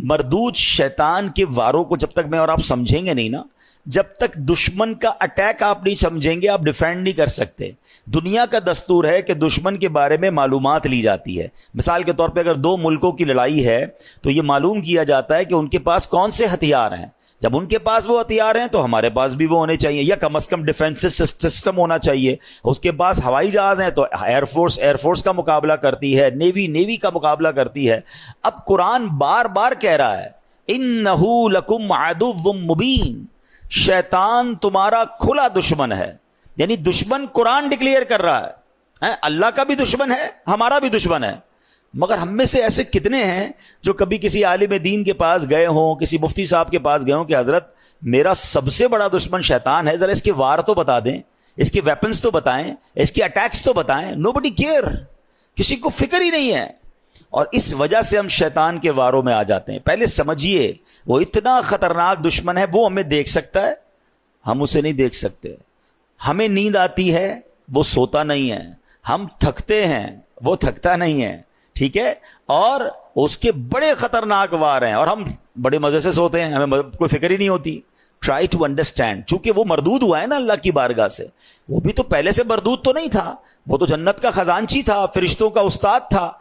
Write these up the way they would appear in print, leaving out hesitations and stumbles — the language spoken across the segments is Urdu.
مردود شیطان کے واروں کو جب تک میں اور آپ سمجھیں گے نہیں نا، جب تک دشمن کا اٹیک آپ نہیں سمجھیں گے آپ ڈیفینڈ نہیں کر سکتے۔ دنیا کا دستور ہے کہ دشمن کے بارے میں معلومات لی جاتی ہے۔ مثال کے طور پہ اگر دو ملکوں کی لڑائی ہے تو یہ معلوم کیا جاتا ہے کہ ان کے پاس کون سے ہتھیار ہیں۔ جب ان کے پاس وہ ہتھیار ہیں تو ہمارے پاس بھی وہ ہونے چاہیے، یا کم از کم ڈیفینس سسٹم ہونا چاہیے۔ اس کے پاس ہوائی جہاز ہیں تو ایئر فورس کا مقابلہ کرتی ہے، نیوی کا مقابلہ کرتی ہے۔ اب قرآن بار بار کہہ رہا ہے اِنَّهُ لَكُمْ عَدُوٌّ مُبِينٌ، شیطان تمہارا کھلا دشمن ہے، یعنی دشمن قرآن ڈکلیئر کر رہا ہے۔ اللہ کا بھی دشمن ہے، ہمارا بھی دشمن ہے۔ مگر ہم میں سے ایسے کتنے ہیں جو کبھی کسی عالم دین کے پاس گئے ہوں، کسی مفتی صاحب کے پاس گئے ہوں کہ حضرت میرا سب سے بڑا دشمن شیطان ہے، ذرا اس کے وار تو بتا دیں، اس کے ویپنز تو بتائیں، اس کے اٹیکس تو بتائیں۔ نوبڈی کیئر، کسی کو فکر ہی نہیں ہے۔ اور اس وجہ سے ہم شیطان کے واروں میں آ جاتے ہیں۔ پہلے سمجھیے وہ اتنا خطرناک دشمن ہے، وہ ہمیں دیکھ سکتا ہے، ہم اسے نہیں دیکھ سکتے۔ ہمیں نیند آتی ہے، وہ سوتا نہیں ہے۔ ہم تھکتے ہیں، وہ تھکتا نہیں ہے، ٹھیک ہے؟ اور اس کے بڑے خطرناک وار ہیں، اور ہم بڑے مزے سے سوتے ہیں، ہمیں کوئی فکر ہی نہیں ہوتی۔ ٹرائی ٹو انڈرسٹینڈ، چونکہ وہ مردود ہوا ہے نا اللہ کی بارگاہ سے، وہ بھی تو پہلے سے مردود تو نہیں تھا، وہ تو جنت کا خزانچی تھا، فرشتوں کا استاد تھا۔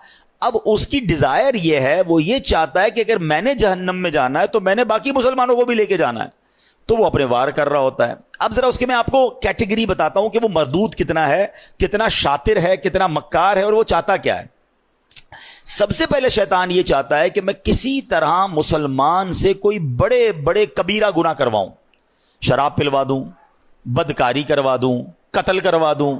اب اس کی ڈیزائر یہ ہے، وہ یہ چاہتا ہے کہ اگر میں نے جہنم میں جانا ہے تو میں نے باقی مسلمانوں کو بھی لے کے جانا ہے، تو وہ اپنے وار کر رہا ہوتا ہے۔ اب ذرا اس کے میں آپ کو کیٹیگری بتاتا ہوں کہ وہ مردود کتنا ہے، کتنا شاطر ہے، کتنا مکار ہے، اور وہ چاہتا کیا ہے۔ سب سے پہلے شیطان یہ چاہتا ہے کہ میں کسی طرح مسلمان سے کوئی بڑے بڑے کبیرہ گناہ کرواؤں، شراب پلوا دوں، بدکاری کروا دوں، قتل کروا دوں،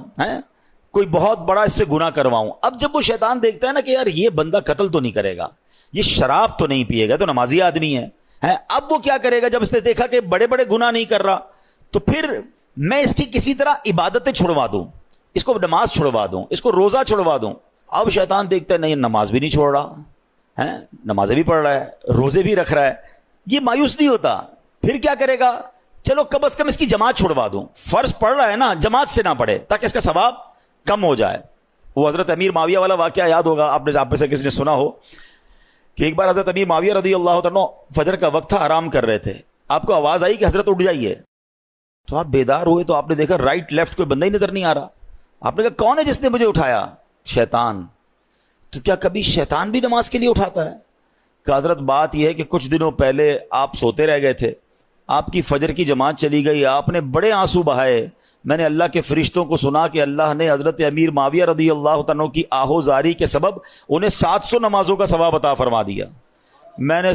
کوئی بہت بڑا اس سے گناہ کرواؤں۔ اب جب وہ شیطان دیکھتا ہے نا کہ یار یہ بندہ قتل تو نہیں کرے گا، یہ شراب تو نہیں پیے گا، تو نمازی آدمی ہے، اب وہ کیا کرے گا؟ جب اس نے دیکھا کہ بڑے بڑے گناہ نہیں کر رہا، تو پھر میں اس کی کسی طرح عبادتیں چھڑوا دوں، اس کو نماز چھڑوا دوں، اس کو روزہ چھڑوا دوں۔ اب شیطان دیکھتا ہے نہیں، نماز بھی نہیں چھوڑ رہا ہے، نمازیں بھی پڑھ رہا ہے، روزے بھی رکھ رہا ہے، یہ مایوس نہیں ہوتا۔ پھر کیا کرے گا؟ چلو کم از کم اس کی جماعت چھڑوا دوں، فرض پڑھ رہا ہے نا، جماعت سے نہ پڑھے تاکہ اس کا ثواب کم ہو جائے۔ وہ حضرت امیر معاویہ والا واقعہ یاد ہوگا آپ میں سے کسی نے سنا ہو کہ ایک بار حضرت امیر معاویہ رضی اللہ عنہ فجر کا وقت تھا، آرام کر رہے تھے، آپ کو آواز آئی کہ حضرت اٹھ جائیے، تو آپ بیدار ہوئے تو آپ نے دیکھا رائٹ لیفٹ کوئی بندہ ہی نظر نہیں آ رہا۔ آپ نے کہا کون ہے جس نے مجھے اٹھایا؟ شیطان۔ تو کیا کبھی شیطان بھی نماز کے لیے اٹھاتا ہے؟ کہ حضرت بات یہ ہے کہ کچھ دنوں پہلے آپ سوتے رہ گئے تھے، آپ کی فجر کی جماعت چلی گئی، آپ نے بڑے آنسو بہائے، میں نے اللہ کے فرشتوں کو سنا کہ اللہ نے حضرت امیر معاویہ رضی اللہ عنہ کی آہوزاری کے سبب انہیں 700 نمازوں کا ثواب عطا فرما دیا۔ میں نے